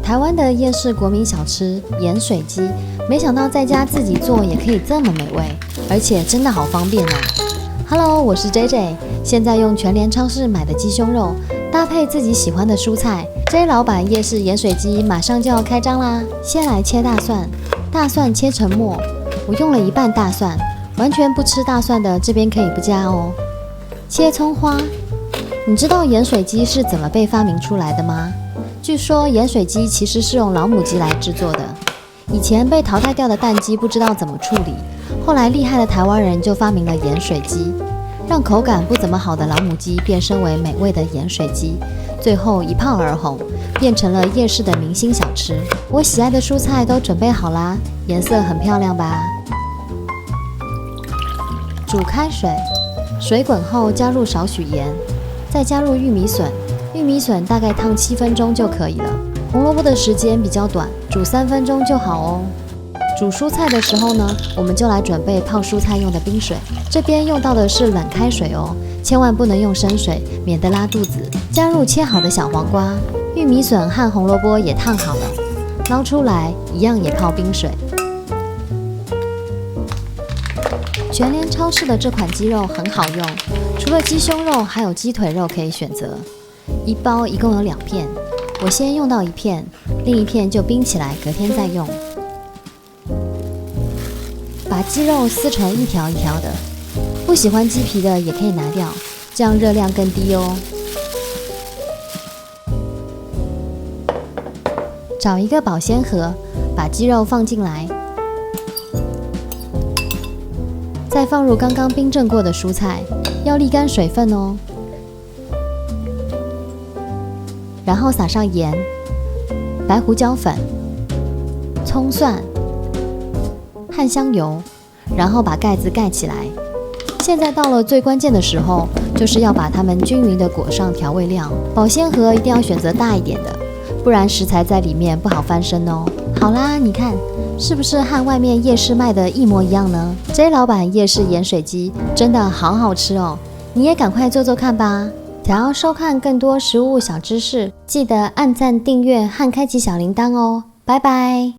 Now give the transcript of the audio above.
台湾的夜市国民小吃盐水鸡，没想到在家自己做也可以这么美味，而且真的好方便哦。Hello， 我是 JJ， 现在用全联超市买的鸡胸肉，搭配自己喜欢的蔬菜。J 老板夜市盐水鸡马上就要开张啦！先来切大蒜，大蒜切成末，我用了一半大蒜，完全不吃大蒜的这边可以不加哦。切葱花，你知道盐水鸡是怎么被发明出来的吗？据说盐水鸡其实是用老母鸡来制作的，以前被淘汰掉的蛋鸡不知道怎么处理，后来厉害的台湾人就发明了盐水鸡，让口感不怎么好的老母鸡变身为美味的盐水鸡，最后一炮而红，变成了夜市的明星小吃。我喜爱的蔬菜都准备好啦，颜色很漂亮吧？煮开水，水滚后加入少许盐，再加入玉米笋，玉米笋大概烫7分钟就可以了。红萝卜的时间比较短，煮3分钟就好哦。煮蔬菜的时候呢，我们就来准备泡蔬菜用的冰水，这边用到的是冷开水哦，千万不能用生水，免得拉肚子。加入切好的小黄瓜，玉米笋和红萝卜也烫好了，捞出来一样也泡冰水。全联超市的这款鸡肉很好用，除了鸡胸肉，还有鸡腿肉可以选择。一包一共有2片，我先用到1片，另一片就冰起来，隔天再用。把鸡肉撕成一条一条的，不喜欢鸡皮的也可以拿掉，这样热量更低哦。找一个保鲜盒，把鸡肉放进来，再放入刚刚冰镇过的蔬菜，要沥干水分哦。然后撒上盐、白胡椒粉、葱蒜和香油，然后把盖子盖起来。现在到了最关键的时候，就是要把它们均匀地裹上调味料。保鲜盒一定要选择大一点的，不然食材在里面不好翻身哦。好啦，你看是不是和外面夜市卖的一模一样呢？ J 老板夜市盐水鸡真的好好吃哦，你也赶快做做看吧。想要收看更多食物小知识，记得按赞、订阅和开启小铃铛哦。拜拜。